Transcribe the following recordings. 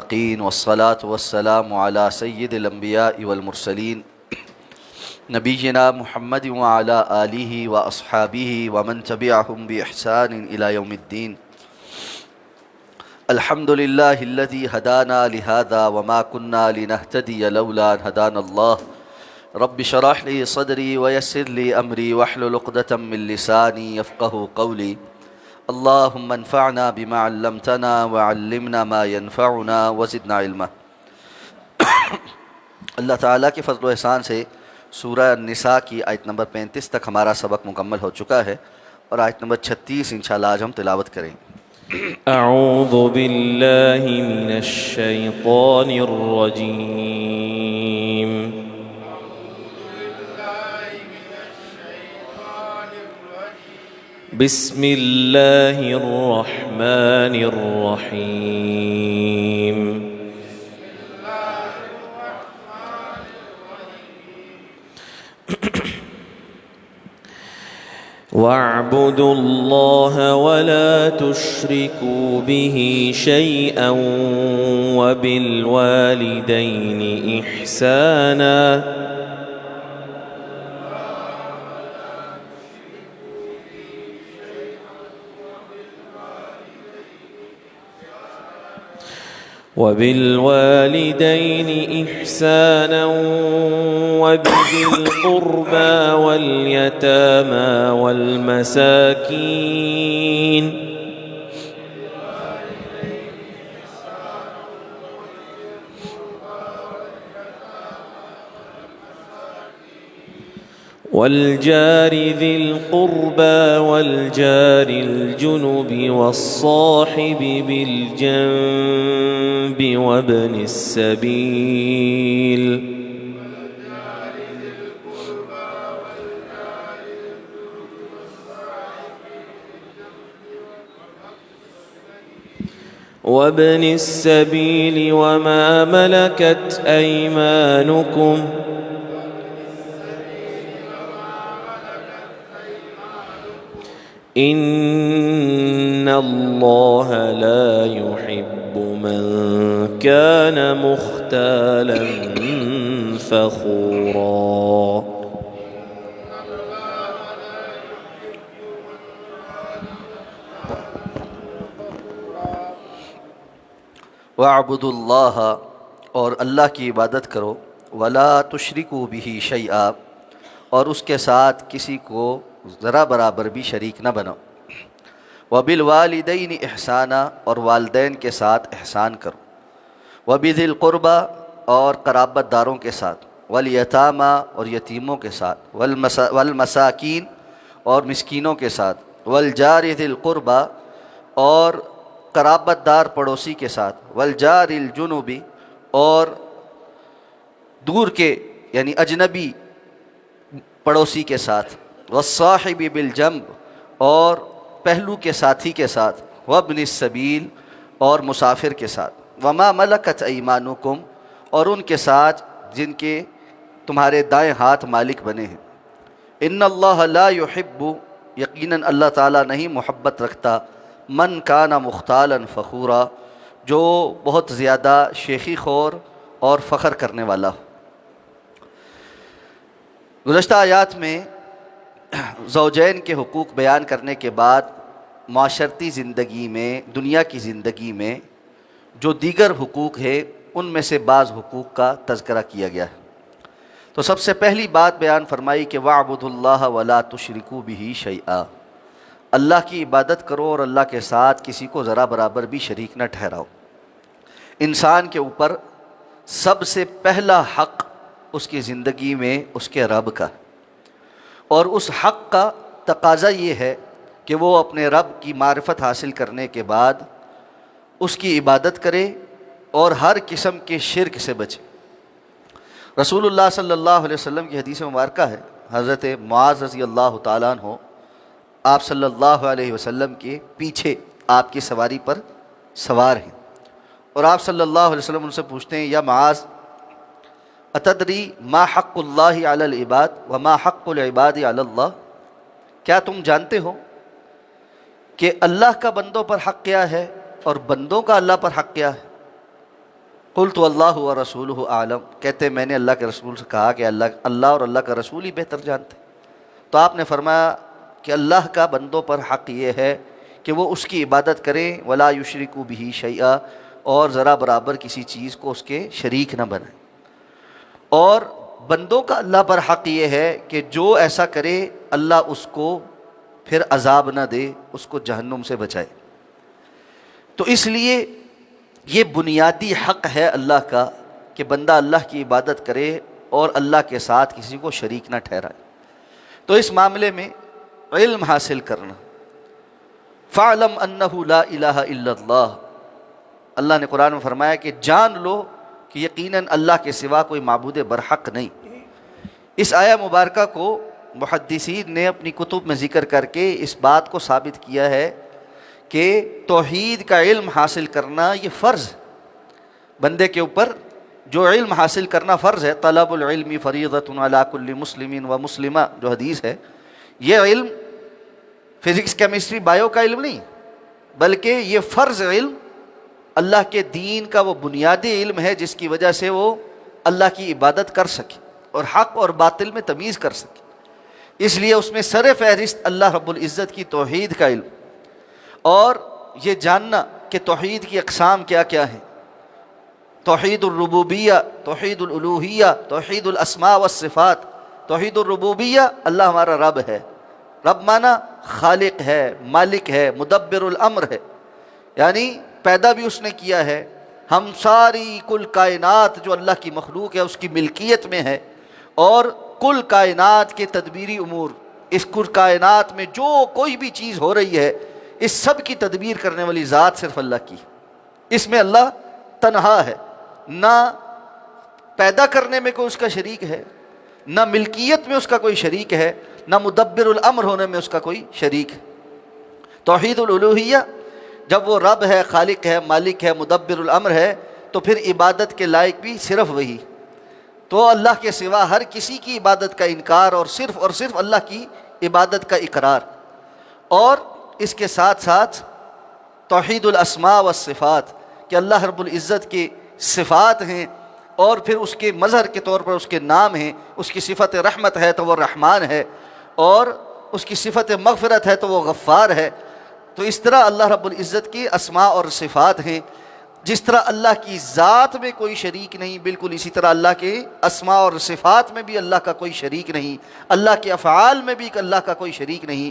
والصلاة والسلام على سید الانبیاء والمرسلین نبینا محمد وعلى آلہ واصحابہ ومن تبعہم بإحسان إلی یوم الدین. الحمد للہ الذی ہدانا لہذا وما كنا لنہتدی لولا ان ہدانا اللہ. رب اشرح لی صدری ویسر لی امری واحلل عقدۃ من لسانی یفقہوا قولی. اللہم انفعنا بما علمتنا وعلمنا ما ينفعنا وزدنا علما. اللہ تعالیٰ کے فضل و احسان سے سورہ النساء کی آیت نمبر 35 تک ہمارا سبق مکمل ہو چکا ہے اور آیت نمبر 36 انشاءاللہ آج ہم تلاوت کریں. اعوذ باللہ من الشیطان الرجیم. بسم اللہ الرحمن الرحیم. وَاعْبُدُوا اللَّهَ وَلَا تُشْرِكُوا بِهِ شَيْئًا وَبِالْوَالِدَيْنِ إِحْسَانًا. وبذي القربى واليتامى والمساكين والجار ذي القربى والجار الجنب والصاحب بالجنب وابن السبيل وما ملكت أيمانكم إن الله لا يحب من كان مختالا فخورا. وَاعْبُدُوا اللَّهَ اور اللہ کی عبادت کرو. وَلَا تُشْرِكُوا بِهِ شَيْئًا اور اس کے ساتھ کسی کو ذرا برابر بھی شریک نہ بنو. وَبِالْوَالِدَيْنِ إِحْسَانًا اور والدین کے ساتھ احسان کرو. وَبِذِي الْقُرْبَى اور قرابت داروں کے ساتھ. وَالْيَتَامَى اور یتیموں کے ساتھ. وَالْمَسَاكِينَ اور مسکینوں کے ساتھ. وَالْجَارِ ذِي الْقُرْبَى اور قرابت دار پڑوسی کے ساتھ. وَالْجَارِ الْجُنُبِ اور دور کے یعنی اجنبی پڑوسی کے ساتھ. والصاحب بالجنب اور پہلو کے ساتھی کے ساتھ. وابن السبیل اور مسافر کے ساتھ. وما ملکت ایمانکم اور ان کے ساتھ جن کے تمہارے دائیں ہاتھ مالک بنے ہیں. ان اللہ لا يحب یقیناً اللہ تعالیٰ نہیں محبت رکھتا من کان مختالا فخورا جو بہت زیادہ شیخی خور اور فخر کرنے والا ہو. گزشتہ آیات میں زوجین کے حقوق بیان کرنے کے بعد معاشرتی زندگی میں دنیا کی زندگی میں جو دیگر حقوق ہے ان میں سے بعض حقوق کا تذکرہ کیا گیا ہے. تو سب سے پہلی بات بیان فرمائی کہ وَاعْبُدُوا اللَّهَ وَلَا تُشْرِكُوا بِهِ شَيْئًا اللہ کی عبادت کرو اور اللہ کے ساتھ کسی کو ذرا برابر بھی شریک نہ ٹھہراؤ. انسان کے اوپر سب سے پہلا حق اس کی زندگی میں اس کے رب کا اور اس حق کا تقاضا یہ ہے کہ وہ اپنے رب کی معرفت حاصل کرنے کے بعد اس کی عبادت کرے اور ہر قسم کے شرک سے بچے. رسول اللہ صلی اللہ علیہ وسلم کی حدیث مبارکہ ہے. حضرت معاذ رضی اللہ تعالیٰ عنہ آپ صلی اللہ علیہ وسلم کے پیچھے آپ کی سواری پر سوار ہیں اور آپ صلی اللہ علیہ وسلم ان سے پوچھتے ہیں یا معاذ اتدری ما حق اللہ علی العباد وما حق العباد علی اللہ کیا تم جانتے ہو کہ اللہ کا بندوں پر حق کیا ہے اور بندوں کا اللہ پر حق کیا ہے؟ قلت اللہ و رسولہ اعلم، کہتے میں نے اللہ کے رسول سے کہا کہ اللہ اور اللہ کا رسول ہی بہتر جانتے۔ تو آپ نے فرمایا کہ اللہ کا بندوں پر حق یہ ہے کہ وہ اس کی عبادت کریں، ولا یشرکوا بہ شیئا، اور ذرا برابر کسی چیز کو اس کے شریک نہ بنائیں۔ اور بندوں کا اللہ پر حق یہ ہے کہ جو ایسا کرے اللہ اس کو پھر عذاب نہ دے، اس کو جہنم سے بچائے۔ تو اس لیے یہ بنیادی حق ہے اللہ کا کہ بندہ اللہ کی عبادت کرے اور اللہ کے ساتھ کسی کو شریک نہ ٹھہرائے۔ تو اس معاملے میں علم حاصل کرنا، فَاعْلَمْ أَنَّهُ لَا إِلَهَ إِلَّا اللَّهُ، اللہ نے قرآن میں فرمایا کہ جان لو کہ یقیناً اللہ کے سوا کوئی معبود برحق نہیں۔ اس آیہ مبارکہ کو محدثین نے اپنی کتب میں ذکر کر کے اس بات کو ثابت کیا ہے کہ توحید کا علم حاصل کرنا یہ فرض بندے کے اوپر، جو علم حاصل کرنا فرض ہے، طلب العلم فریضۃ علی کل مسلم و مسلمہ، جو حدیث ہے، یہ علم فزکس کیمسٹری بایو کا علم نہیں، بلکہ یہ فرض علم اللہ کے دین کا وہ بنیادی علم ہے جس کی وجہ سے وہ اللہ کی عبادت کر سکے اور حق اور باطل میں تمیز کر سکے۔ اس لیے اس میں سر فہرست اللہ رب العزت کی توحید کا علم، اور یہ جاننا کہ توحید کی اقسام کیا کیا ہیں، توحید الربوبیہ، توحید الالوہیہ، توحید الاسماء والصفات۔ توحید الربوبیہ، اللہ ہمارا رب ہے، رب مانا خالق ہے، مالک ہے، مدبر الامر ہے، یعنی پیدا بھی اس نے کیا ہے، ہم ساری کل کائنات جو اللہ کی مخلوق ہے اس کی ملکیت میں ہے، اور کل کائنات کے تدبیری امور، اس کل کائنات میں جو کوئی بھی چیز ہو رہی ہے اس سب کی تدبیر کرنے والی ذات صرف اللہ کی، اس میں اللہ تنہا ہے، نہ پیدا کرنے میں کوئی اس کا شریک ہے، نہ ملکیت میں اس کا کوئی شریک ہے، نہ مدبر الامر ہونے میں اس کا کوئی شریک ہے۔ توحید الالوہیہ، جب وہ رب ہے، خالق ہے، مالک ہے، مدبر الامر ہے، تو پھر عبادت کے لائق بھی صرف وہی، تو اللہ کے سوا ہر کسی کی عبادت کا انکار اور صرف اللہ کی عبادت کا اقرار۔ اور اس کے ساتھ ساتھ توحید الاسماء والصفات، کہ اللہ رب العزت کی صفات ہیں اور پھر اس کے مظہر کے طور پر اس کے نام ہیں، اس کی صفت رحمت ہے تو وہ رحمان ہے، اور اس کی صفت مغفرت ہے تو وہ غفار ہے۔ تو اس طرح اللہ رب العزت کی اسماء اور صفات ہیں، جس طرح اللہ کی ذات میں کوئی شریک نہیں، بالکل اسی طرح اللہ کے اسماء اور صفات میں بھی اللہ کا کوئی شریک نہیں، اللہ کے افعال میں بھی اللہ کا کوئی شریک نہیں۔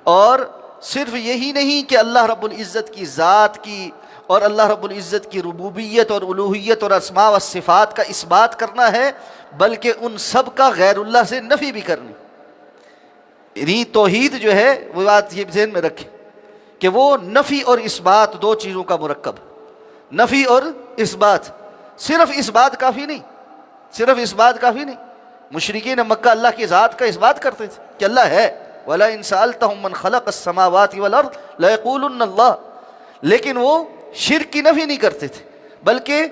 اور صرف یہی نہیں کہ اللہ رب العزت کی ذات کی اور اللہ رب العزت کی ربوبیت اور الوہیت اور اسماء و صفات کا اس بات کرنا ہے، بلکہ ان سب کا غیر اللہ سے نفی بھی کرنی۔ یعنی توحید جو ہے وہ بات یہ ذہن میں رکھیں کہ وہ نفی اور اس بات دو چیزوں کا مرکب، نفی اور اس بات۔ صرف اس بات کافی نہیں، صرف اس بات کافی نہیں۔ مشرکین مکہ اللہ کی ذات کا اس بات کرتے تھے کہ اللہ ہے، وَلَئِن سَأَلْتَهُم مَّن خَلَقَ السَّمَاوَاتِ وَالْأَرْضَ لَيَقُولُنَّ اللَّهُ، لیکن وہ شرک کی نفی نہیں کرتے تھے، بلکہ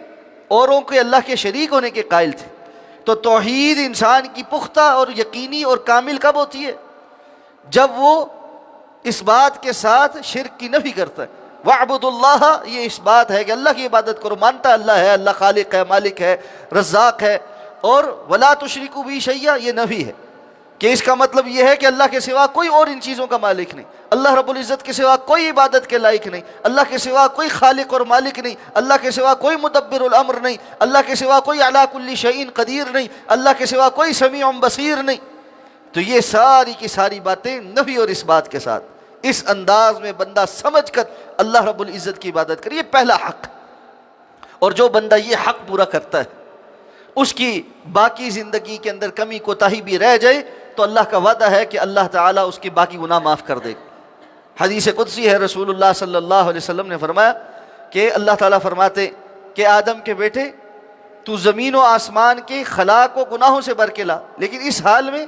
اوروں کے اللہ کے شریک ہونے کے قائل تھے۔ تو توحید انسان کی پختہ اور یقینی اور کامل کب ہوتی ہے؟ جب وہ اس بات کے ساتھ شرک کی نفی کرتا ہے۔ وَاعْبُدُوا اللَّهَ، یہ اس بات ہے کہ اللہ کی عبادت کرو، مانتا اللہ ہے، اللہ خالق ہے، مالک ہے، رزاق ہے، اور وَلَا تُشْرِكُوا بِهِ شَيْئًا، یہ نفی ہے کہ اس کا مطلب یہ ہے کہ اللہ کے سوا کوئی اور ان چیزوں کا مالک نہیں، اللہ رب العزت کے سوا کوئی عبادت کے لائق نہیں، اللہ کے سوا کوئی خالق اور مالک نہیں، اللہ کے سوا کوئی مدبر الامر نہیں، اللہ کے سوا کوئی علی کل شیء قدیر نہیں، اللہ کے سوا کوئی سمیع بصیر نہیں۔ تو یہ ساری کی ساری باتیں نفی اور اس بات کے ساتھ، اس انداز میں بندہ سمجھ کر اللہ رب العزت کی عبادت کرے، یہ پہلا حق۔ اور جو بندہ یہ حق پورا کرتا ہے، اس کی باقی زندگی کے اندر کمی کوتاہی بھی رہ جائے تو اللہ کا وعدہ ہے کہ اللہ تعالیٰ اس کے باقی گناہ معاف کر دے گا۔ حدیث قدسی ہے، رسول اللہ صلی اللہ علیہ وسلم نے فرمایا کہ اللہ تعالیٰ فرماتے کہ آدم کے بیٹے، تو زمین و آسمان کے خلا کو گناہوں سے بھر کے لا، لیکن اس حال میں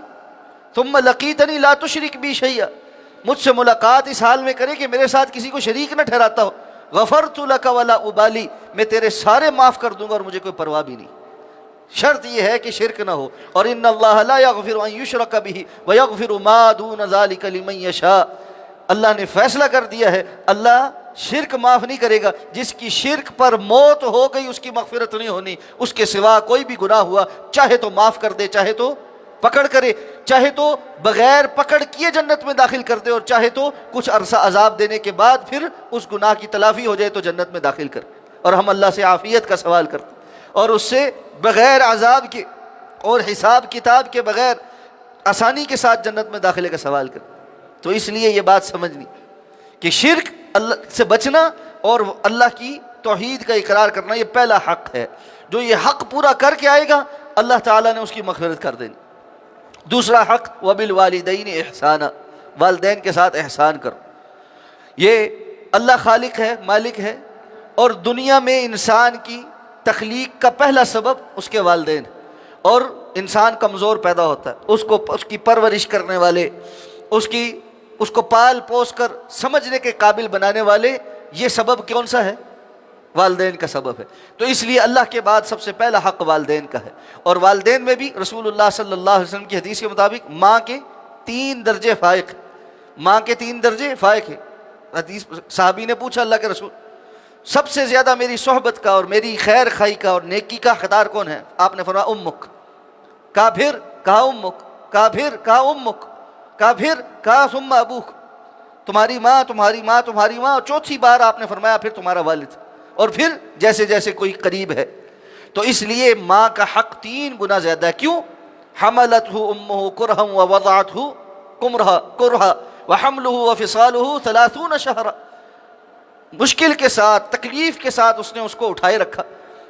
ثم لقیتنی لا تشرک بی شیئا، مجھ سے ملاقات اس حال میں کرے کہ میرے ساتھ کسی کو شریک نہ ٹھہراتا ہو، غفرت لک ولا ابالی، میں تیرے سارے معاف کر دوں گا اور مجھے کوئی پرواہ بھی نہیں۔ شرط یہ ہے کہ شرک نہ ہو، اور ان اللہ لا یغفر ان یشرک بہ ویغفر ما دون ذلک لمن یشاء، اللہ نے فیصلہ کر دیا ہے، اللہ شرک معاف نہیں کرے گا. جس کی شرک پر موت ہو گئی اس کی مغفرت نہیں ہونی. اس کے سوا کوئی بھی گناہ ہوا چاہے تو معاف کر دے، چاہے تو پکڑ کرے، چاہے تو بغیر پکڑ کیے جنت میں داخل کر دے، اور چاہے تو کچھ عرصہ عذاب دینے کے بعد پھر اس گناہ کی تلافی ہو جائے تو جنت میں داخل کر. اور ہم اللہ سے عافیت کا سوال کرتے اور اس سے بغیر عذاب کے اور حساب کتاب کے بغیر آسانی کے ساتھ جنت میں داخلے کا سوال کرتے. تو اس لیے یہ بات سمجھنی کہ شرک اللہ سے بچنا اور اللہ کی توحید کا اقرار کرنا یہ پہلا حق ہے. جو یہ حق پورا کر کے آئے گا اللہ تعالیٰ نے اس کی مغفرت کر دینی. دوسرا حق وبالوالدین احسانا، والدین کے ساتھ احسان کرو. یہ اللہ خالق ہے، مالک ہے، اور دنیا میں انسان کی تخلیق کا پہلا سبب اس کے والدین، اور انسان کمزور پیدا ہوتا ہے. اس کی پرورش کرنے والے، اس کو پال پوس کر سمجھنے کے قابل بنانے والے، یہ سبب کون سا ہے؟ والدین کا سبب ہے. تو اس لیے اللہ کے بعد سب سے پہلا حق والدین کا ہے. اور والدین میں بھی رسول اللہ صلی اللہ علیہ وسلم کی حدیث کے مطابق ماں کے 3 درجے فائق، ماں کے 3 درجے فائق ہیں. حدیث صحابی نے پوچھا اللہ کے رسول سب سے زیادہ میری صحبت کا اور میری خیر خائی کا اور نیکی کا حقدار کون ہے؟ آپ نے فرمایا امک. کہا پھر؟ کہا امک. کہا پھر؟ کہا امک. کہا پھر؟ کہا ثم ابوک. تمہاری ماں، تمہاری ماں، تمہاری ماں، اور چوتھی بار آپ نے فرمایا پھر تمہارا والد، اور پھر جیسے جیسے کوئی قریب ہے. تو اس لیے ماں کا حق 3 گنا زیادہ ہے. کیوں؟ حملتہ امہ کرہا ووضعتہ کرہا وحملہ وفصالہ 30 شہرا. مشکل کے ساتھ، تکلیف کے ساتھ اس نے اس کو اٹھائے رکھا،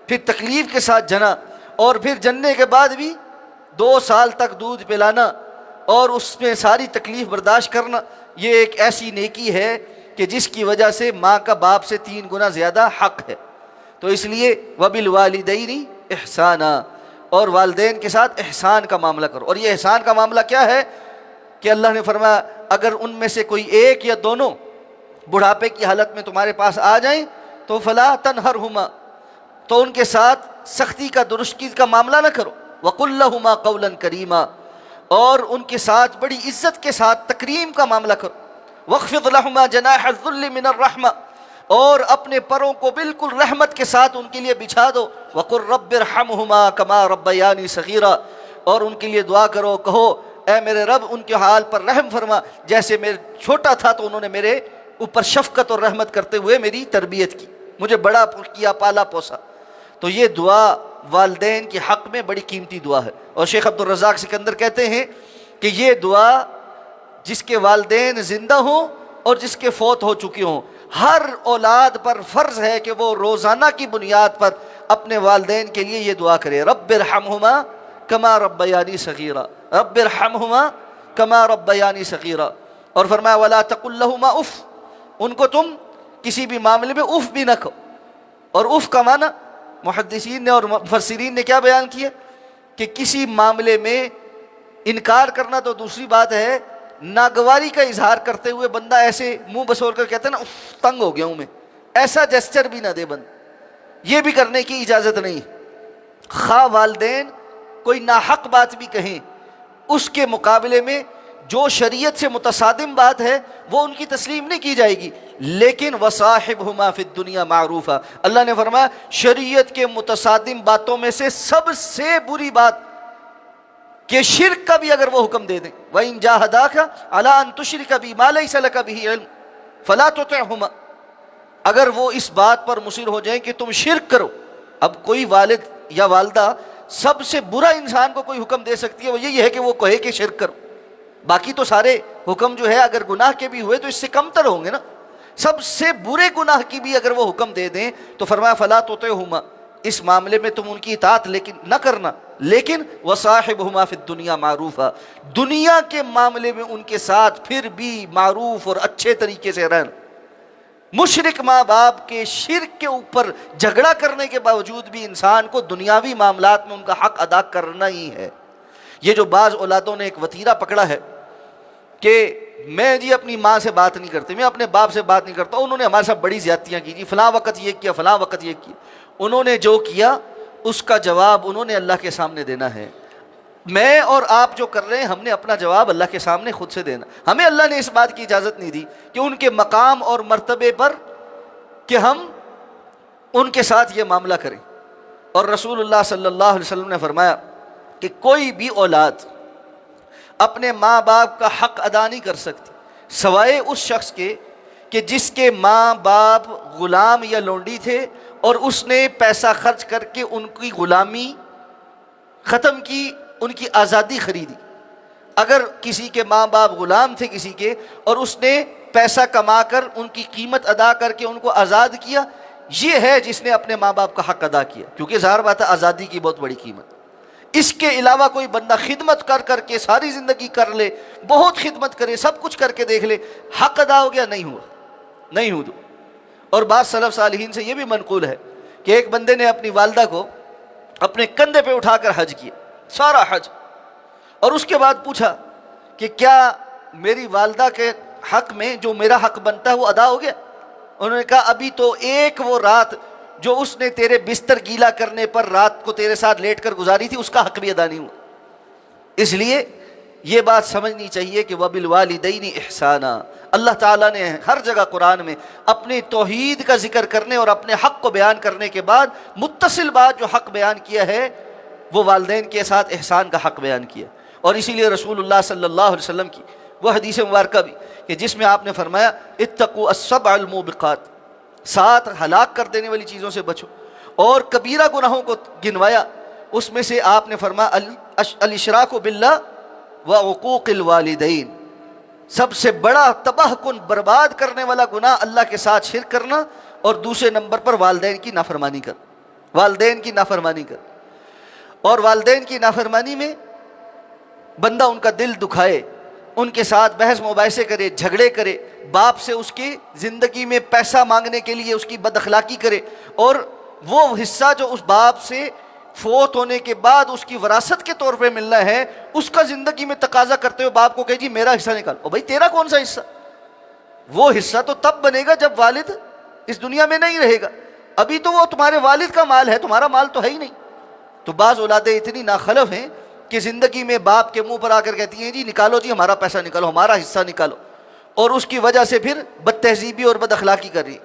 پھر تکلیف کے ساتھ جنا، اور پھر جننے کے بعد بھی 2 سال تک دودھ پلانا اور اس میں ساری تکلیف برداشت کرنا. یہ ایک ایسی نیکی ہے کہ جس کی وجہ سے ماں کا باپ سے 3 گنا زیادہ حق ہے. تو اس لیے وبالوالدین احسانا، اور والدین کے ساتھ احسان کا معاملہ کرو. اور یہ احسان کا معاملہ کیا ہے کہ اللہ نے فرمایا اگر ان میں سے کوئی ایک یا دونوں بڑھاپے کی حالت میں تمہارے پاس آ جائیں تو فلا تنہرہما، تو ان کے ساتھ سختی کا درشکی کا معاملہ نہ کرو. وقل لہما قولا کریما، اور ان کے ساتھ بڑی عزت کے ساتھ تکریم کا معاملہ کرو. واخفض لہما جناح الذل من الرحمہ، اور اپنے پروں کو بالکل رحمت کے ساتھ ان کے لیے بچھا دو. وقل رب ارحمہما کما ربیانی صغیرا، اور ان کے لیے دعا کرو، کہو اے میرے رب ان کے حال پر رحم فرما، جیسے میں چھوٹا تھا تو انہوں نے میرے اوپر شفقت اور رحمت کرتے ہوئے میری تربیت کی، مجھے بڑا کیا، پالا پوسا. تو یہ دعا والدین کے حق میں بڑی قیمتی دعا ہے. اور شیخ عبدالرزاق سکندر کہتے ہیں کہ یہ دعا جس کے والدین زندہ ہوں اور جس کے فوت ہو چکے ہوں، ہر اولاد پر فرض ہے کہ وہ روزانہ کی بنیاد پر اپنے والدین کے لیے یہ دعا کرے، رب ارحمہما کما ربیانی صغیرا، رب ارحمہما کما ربیانی صغیرا. اور فرمایا ولا تقل لہما اف، ان کو تم کسی بھی معاملے میں اف بھی نہ کہو. اور اف کا معنی محدثین نے اور مفسرین نے کیا بیان کیا کہ کسی معاملے میں انکار کرنا تو دوسری بات ہے، ناگواری کا اظہار کرتے ہوئے بندہ ایسے منہ بسور کر کہتا ہے نا اف تنگ ہو گیا ہوں میں، ایسا جیسچر بھی نہ دے بند، یہ بھی کرنے کی اجازت نہیں. خواہ والدین کوئی ناحق بات بھی کہیں، اس کے مقابلے میں جو شریعت سے متصادم بات ہے وہ ان کی تسلیم نہیں کی جائے گی. لیکن وصاحبہما فی الدنیا معروفا، اللہ نے فرمایا شریعت کے متصادم باتوں میں سے سب سے بری بات کہ شرک کا بھی اگر وہ حکم دے دیں، وَإِن جَاهَدَاكَ عَلَىٰ أَن تُشْرِكَ بِي مَا لَيْسَ لَكَ بِهِ عِلْمٌ فَلَا تُطِعْهُمَا، اگر وہ اس بات پر مصر ہو جائیں کہ تم شرک کرو. اب کوئی والد یا والدہ سب سے برا انسان کو کوئی حکم دے سکتی ہے وہ یہی ہے کہ وہ کہے کہ شرک کرو. باقی تو سارے حکم جو ہے اگر گناہ کے بھی ہوئے تو اس سے کم تر ہوں گے نا. سب سے برے گناہ کی بھی اگر وہ حکم دے دیں تو فرمایا فلا تطعهما، اس معاملے میں تم ان کی اطاعت لیکن نہ کرنا، لیکن وصاحبہما فی الدنیا معروفا، دنیا کے معاملے میں ان کے ساتھ پھر بھی معروف اور اچھے طریقے سے رہنا. مشرک ماں باپ کے شرک کے اوپر جھگڑا کرنے کے باوجود بھی انسان کو دنیاوی معاملات میں ان کا حق ادا کرنا ہی ہے. یہ جو بعض اولادوں نے ایک وتیرہ پکڑا ہے کہ میں جی اپنی ماں سے بات نہیں کرتی، میں اپنے باپ سے بات نہیں کرتا، انہوں نے ہمارے ساتھ بڑی زیادتیاں کی جی، فلاں وقت یہ کیا، فلاں وقت یہ کیا. انہوں نے جو کیا اس کا جواب انہوں نے اللہ کے سامنے دینا ہے. میں اور آپ جو کر رہے ہیں ہم نے اپنا جواب اللہ کے سامنے خود سے دینا. ہمیں اللہ نے اس بات کی اجازت نہیں دی کہ ان کے مقام اور مرتبے پر کہ ہم ان کے ساتھ یہ معاملہ کریں۔ اور رسول اللہ صلی اللہ علیہ وسلم نے فرمایا کہ کوئی بھی اولاد اپنے ماں باپ کا حق ادا نہیں کر سکتی سوائے اس شخص کے کہ جس کے ماں باپ غلام یا لونڈی تھے اور اس نے پیسہ خرچ کر کے ان کی غلامی ختم کی، ان کی آزادی خریدی۔ اگر کسی کے ماں باپ غلام تھے کسی کے اور اس نے پیسہ کما کر ان کی قیمت ادا کر کے ان کو آزاد کیا، یہ ہے جس نے اپنے ماں باپ کا حق ادا کیا، کیونکہ ظاہر بات ہے آزادی کی بہت بڑی قیمت۔ اس کے علاوہ کوئی بندہ خدمت کر کر کے ساری زندگی کر لے، بہت خدمت کرے، سب کچھ کر کے دیکھ لے، حق ادا ہو گیا؟ نہیں ہوا، نہیں ہوا۔ اور بعض سلف صالحین سے یہ بھی منقول ہے کہ ایک بندے نے اپنی والدہ کو اپنے کندھے پہ اٹھا کر حج کیا، سارا حج، اور اس کے بعد پوچھا کہ کیا میری والدہ کے حق میں جو میرا حق بنتا ہے وہ ادا ہو گیا؟ انہوں نے کہا ابھی تو ایک وہ رات جو اس نے تیرے بستر گیلا کرنے پر رات کو تیرے ساتھ لیٹ کر گزاری تھی اس کا حق بھی ادا نہیں ہوا۔ اس لیے یہ بات سمجھنی چاہیے کہ وَبِالْوَالِدَيْنِ إِحْسَانًا، اللہ تعالیٰ نے ہر جگہ قرآن میں اپنے توحید کا ذکر کرنے اور اپنے حق کو بیان کرنے کے بعد متصل بات جو حق بیان کیا ہے وہ والدین کے ساتھ احسان کا حق بیان کیا۔ اور اسی لیے رسول اللہ صلی اللہ علیہ وسلم کی وہ حدیث مبارکہ بھی کہ جس میں آپ نے فرمایا اتقوا السبع الموبقات، 7 ہلاک کر دینے والی چیزوں سے بچو، اور کبیرہ گناہوں کو گنوایا، اس میں سے آپ نے فرمایا الاشراک باللہ وعقوق الوالدین، سب سے بڑا تباہ کن برباد کرنے والا گناہ اللہ کے ساتھ شرک کرنا، اور دوسرے نمبر پر والدین کی نافرمانی کر، والدین کی نافرمانی کر۔ اور والدین کی نافرمانی میں بندہ ان کا دل دکھائے، ان کے ساتھ بحث مباحثے کرے، جھگڑے کرے، باپ سے اس کی زندگی میں پیسہ مانگنے کے لیے اس کی بد اخلاقی کرے، اور وہ حصہ جو اس باپ سے فوت ہونے کے بعد اس کی وراثت کے طور پہ ملنا ہے اس کا زندگی میں تقاضا کرتے ہوئے باپ کو کہے جی میرا حصہ نکال۔ او بھائی تیرا کون سا حصہ؟ وہ حصہ تو تب بنے گا جب والد اس دنیا میں نہیں رہے گا، ابھی تو وہ تمہارے والد کا مال ہے، تمہارا مال تو ہے ہی نہیں۔ تو بعض اولادیں اتنی ناخلف ہیں کہ زندگی میں باپ کے منہ پر آ کر کہتی ہیں جی نکالو جی ہمارا پیسہ نکالو، ہمارا حصہ نکالو، اور اس کی وجہ سے پھر بد تہذیبی اور بد اخلاقی کر رہی،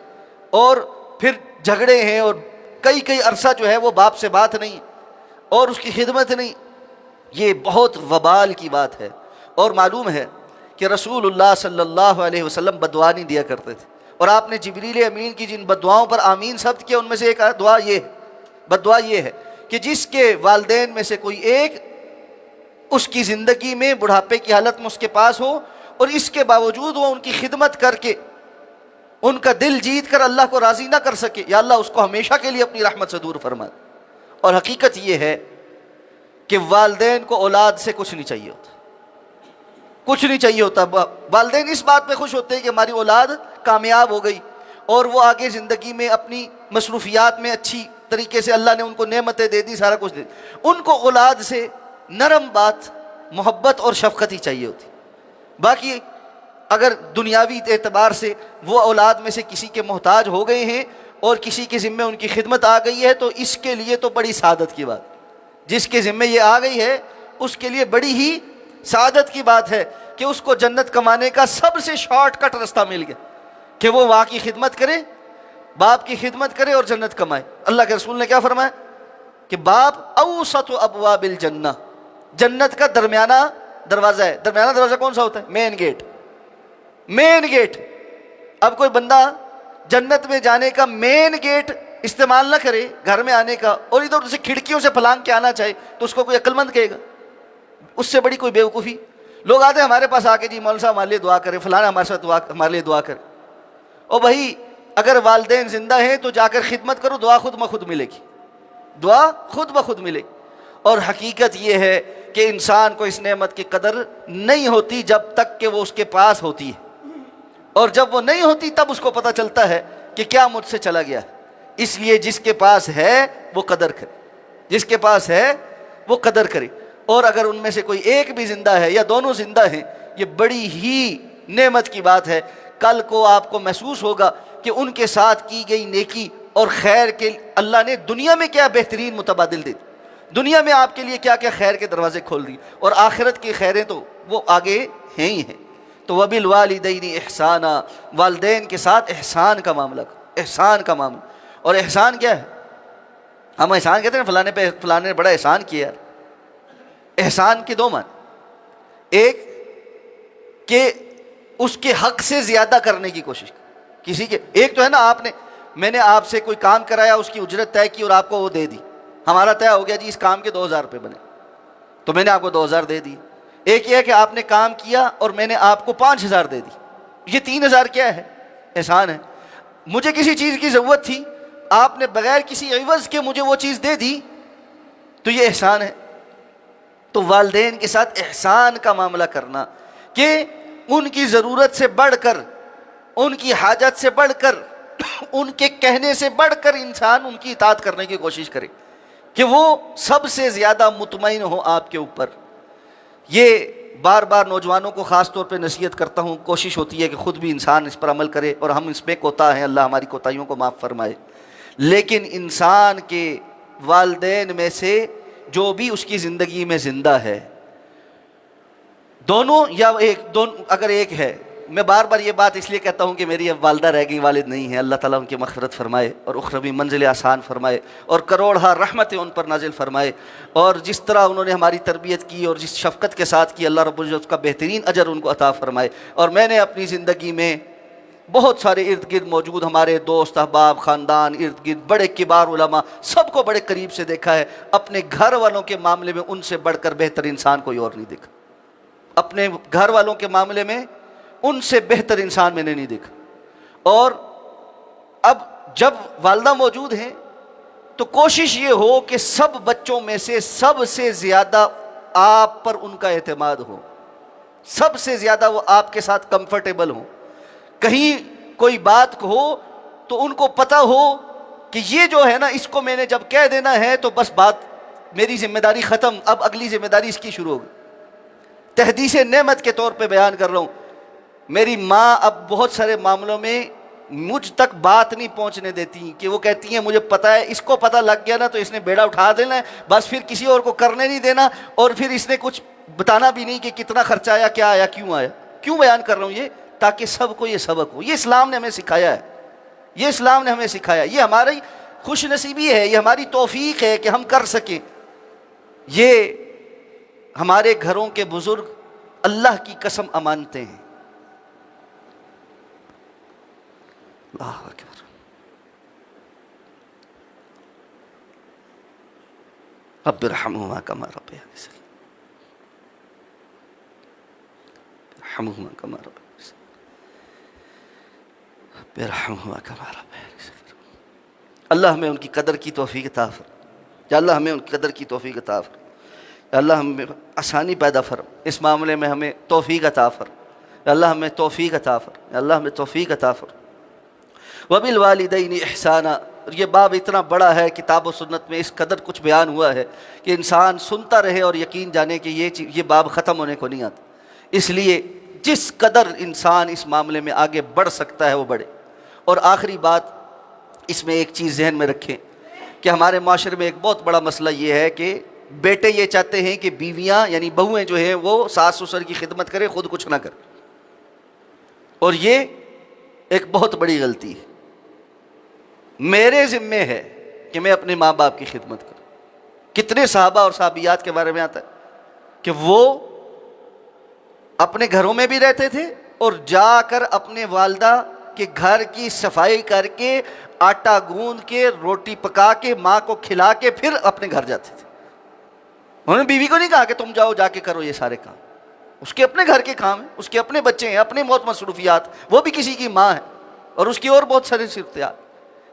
اور پھر جھگڑے ہیں، اور کئی عرصہ جو ہے وہ باپ سے بات نہیں اور اس کی خدمت نہیں۔ یہ بہت وبال کی بات ہے۔ اور معلوم ہے کہ رسول اللہ صلی اللہ علیہ وسلم بدعا نہیں دیا کرتے تھے، اور آپ نے جبریل امین کی جن بدعاؤں پر آمین ثبت کیا ان میں سے ایک بدعا یہ ہے کہ جس کے والدین میں سے کوئی ایک اس کی زندگی میں بڑھاپے کی حالت میں اس کے پاس ہو اور اس کے باوجود وہ ان کی خدمت کر کے ان کا دل جیت کر اللہ کو راضی نہ کر سکے، یا اللہ اس کو ہمیشہ کے لیے اپنی رحمت سے دور فرما۔ اور حقیقت یہ ہے کہ والدین کو اولاد سے کچھ نہیں چاہیے ہوتا، کچھ نہیں چاہیے ہوتا۔ والدین اس بات پہ خوش ہوتے ہیں کہ ہماری اولاد کامیاب ہو گئی اور وہ آگے زندگی میں اپنی مصروفیات میں اچھی طریقے سے اللہ نے ان کو نعمتیں دے دی، سارا کچھ دے دی۔ ان کو اولاد سے نرم بات، محبت اور شفقت ہی چاہیے ہوتی۔ باقی اگر دنیاوی اعتبار سے وہ اولاد میں سے کسی کے محتاج ہو گئے ہیں اور کسی کے ذمے ان کی خدمت آ گئی ہے تو اس کے لیے تو بڑی سعادت کی بات، جس کے ذمے یہ آ گئی ہے اس کے لیے بڑی ہی سعادت کی بات ہے کہ اس کو جنت کمانے کا سب سے شارٹ کٹ راستہ مل گیا کہ وہ وہاں کی خدمت کرے، باپ کی خدمت کرے اور جنت کمائے۔ اللہ کے رسول نے کیا فرمایا کہ باپ اوسط ابواب الجنہ، جنت کا درمیانہ دروازہ ہے۔ درمیانہ دروازہ کون سا ہوتا ہے؟ Main gate, main gate. اب کوئی بندہ جنت میں جانے کا مین گیٹ استعمال نہ کرے گھر میں آنے کا اور ادھر ادھر سے کھڑکیوں سے پھلانگ کے آنا چاہے تو اس کو کوئی عقل مند کہے گا؟ اس سے بڑی کوئی بیوقوفی۔ لوگ آتے ہیں ہمارے پاس آ کے جی مولوی صاحب ہمارے لیے دعا کرے، فلانا ہمارے ساتھ ہمارے لیے دعا کرے۔ اور بھائی اگر والدین زندہ ہیں تو جا کر خدمت کرو، دعا خود بخود ملے گی، دعا خود بخود ملے گی۔ اور حقیقت یہ ہے کہ انسان کو اس نعمت کی قدر نہیں ہوتی جب تک کہ وہ اس کے پاس ہوتی ہے، اور جب وہ نہیں ہوتی تب اس کو پتہ چلتا ہے کہ کیا مجھ سے چلا گیا۔ اس لیے جس کے پاس ہے وہ قدر کرے، جس کے پاس ہے وہ قدر کرے۔ اور اگر ان میں سے کوئی ایک بھی زندہ ہے یا دونوں زندہ ہیں، یہ بڑی ہی نعمت کی بات ہے۔ کل کو آپ کو محسوس ہوگا کہ ان کے ساتھ کی گئی نیکی اور خیر کے اللہ نے دنیا میں کیا بہترین متبادل دے دی، دنیا میں آپ کے لیے کیا کیا خیر کے دروازے کھول دی، اور آخرت کی خیریں تو وہ آگے ہیں ہی ہیں۔ تو وبالوالدین احسانا، والدین کے ساتھ احسان کا معاملہ کرو۔ احسان کا معاملہ. اور احسان کیا ہے؟ ہم احسان کہتے ہیں فلانے پہ فلانے نے بڑا احسان کیا. احسان کے دو معنی. ایک کہ اس کے حق سے زیادہ کرنے کی کوشش کسی کے. ایک تو ہے نا میں نے آپ سے کوئی کام کرایا, اس کی اجرت طے کی اور آپ کو وہ دے دی. ہمارا طے ہو گیا جی اس کام کے 2000 روپے بنے, تو میں نے آپ کو 2000 دے دی. ایک یہ ہے کہ آپ نے کام کیا اور میں نے آپ کو 5000 دے دی. یہ 3000 کیا ہے؟ احسان ہے. مجھے کسی چیز کی ضرورت تھی, آپ نے بغیر کسی عوض کے مجھے وہ چیز دے دی, تو یہ احسان ہے. تو والدین کے ساتھ احسان کا معاملہ کرنا کہ ان کی ضرورت سے بڑھ کر, ان کی حاجت سے بڑھ کر, ان کے کہنے سے بڑھ کر انسان ان کی اطاعت کرنے کی کوشش کرے, کہ وہ سب سے زیادہ مطمئن ہو آپ کے اوپر. یہ بار بار نوجوانوں کو خاص طور پہ نصیحت کرتا ہوں. کوشش ہوتی ہے کہ خود بھی انسان اس پر عمل کرے, اور ہم اس میں کوتا ہیں, اللہ ہماری کوتاہیوں کو معاف فرمائے. لیکن انسان کے والدین میں سے جو بھی اس کی زندگی میں زندہ ہے, دونوں یا اگر ایک ہے, میں بار بار یہ بات اس لیے کہتا ہوں کہ میری اب والدہ رہ گئی, والد نہیں ہے. اللہ تعالیٰ ان کی مغفرت فرمائے اور اخروی منزل آسان فرمائے اور کروڑہ رحمتیں ان پر نازل فرمائے. اور جس طرح انہوں نے ہماری تربیت کی اور جس شفقت کے ساتھ کی, اللہ رب العزت کا بہترین اجر ان کو عطا فرمائے. اور میں نے اپنی زندگی میں بہت سارے ارد گرد موجود ہمارے دوست احباب, خاندان, ارد گرد بڑے کبار علماء, سب کو بڑے قریب سے دیکھا ہے. اپنے گھر والوں کے معاملے میں ان سے بڑھ کر بہتر انسان کوئی اور نہیں دیکھا. اپنے گھر والوں کے معاملے میں ان سے بہتر انسان میں نے نہیں دیکھا. اور اب جب والدہ موجود ہیں تو کوشش یہ ہو کہ سب بچوں میں سے سب سے زیادہ آپ پر ان کا اعتماد ہو, سب سے زیادہ وہ آپ کے ساتھ کمفرٹیبل ہوں. کہیں کوئی بات ہو تو ان کو پتہ ہو کہ یہ جو ہے نا, اس کو میں نے جب کہہ دینا ہے تو بس بات, میری ذمہ داری ختم, اب اگلی ذمہ داری اس کی شروع ہوگی. تحدیث نعمت کے طور پہ بیان کر رہا ہوں, میری ماں اب بہت سارے معاملوں میں مجھ تک بات نہیں پہنچنے دیتی, کہ وہ کہتی ہیں مجھے پتہ ہے, اس کو پتہ لگ گیا نا تو اس نے بیڑا اٹھا دینا ہے, بس پھر کسی اور کو کرنے نہیں دینا, اور پھر اس نے کچھ بتانا بھی نہیں کہ کتنا خرچہ آیا, کیا آیا, کیوں آیا. کیوں بیان کر رہا ہوں یہ؟ تاکہ سب کو یہ سبق ہو. یہ اسلام نے ہمیں سکھایا ہے, یہ اسلام نے ہمیں سکھایا. یہ ہماری خوش نصیبی ہے, یہ ہماری توفیق ہے کہ ہم کر سکیں. یہ ہمارے گھروں کے بزرگ اللہ کی قسم امانتے ہیں. اللہ اکبر. رب ارحمہما کما ربیانی صغیرا, ارحمہما کما ربیانی صغیرا, رب ارحمہما کما ربیانی صغیرا. اللہ ہمیں ان کی قدر کی توفیق عطا فرما. یا اللہ ہمیں ان کی قدر کی توفیق عطا فرما. یا اللہ ہمیں آسانی پیدا فرما, اس معاملے میں ہمیں توفیق عطا فرما. یا اللہ ہمیں توفیق عطا فرما. یا اللہ ہمیں توفیق عطا فرما. وبالوالدین احسانا. یہ باب اتنا بڑا ہے, کتاب و سنت میں اس قدر کچھ بیان ہوا ہے کہ انسان سنتا رہے اور یقین جانے کہ یہ باب ختم ہونے کو نہیں آتا. اس لیے جس قدر انسان اس معاملے میں آگے بڑھ سکتا ہے وہ بڑھے. اور آخری بات اس میں ایک چیز ذہن میں رکھیں کہ ہمارے معاشرے میں ایک بہت بڑا مسئلہ یہ ہے کہ بیٹے یہ چاہتے ہیں کہ بیویاں یعنی بہویں جو ہیں وہ ساس سسر کی خدمت کریں, خود کچھ نہ کریں. اور یہ ایک بہت بڑی غلطی ہے. میرے ذمے ہے کہ میں اپنے ماں باپ کی خدمت کروں. کتنے صحابہ اور صحابیات کے بارے میں آتا ہے کہ وہ اپنے گھروں میں بھی رہتے تھے اور جا کر اپنے والدہ کے گھر کی صفائی کر کے, آٹا گوندھ کے, روٹی پکا کے, ماں کو کھلا کے پھر اپنے گھر جاتے تھے. انہوں نے بیوی کو نہیں کہا کہ تم جاؤ جا کے کرو یہ سارے کام. اس کے اپنے گھر کے کام ہیں, اس کے اپنے بچے ہیں, اپنے بہت مصروفیات, وہ بھی کسی کی ماں ہے اور اس کی اور بہت سارے صرفیات.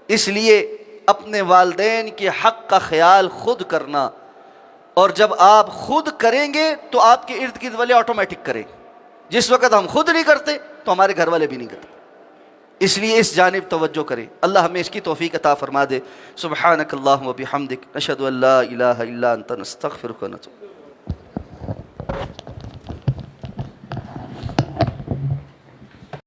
اس لیے اپنے والدین کے حق کا خیال خود کرنا, اور جب آپ خود کریں گے تو آپ کے ارد گرد والے آٹومیٹک کریں. جس وقت ہم خود نہیں کرتے تو ہمارے گھر والے بھی نہیں کرتے. اس لیے اس جانب توجہ کریں. اللہ ہمیں اس کی توفیق عطا فرما دے. سبحانک اللہم و بحمدک, نشہد ان لا الہ الا انت, نستغفرک و نتوب.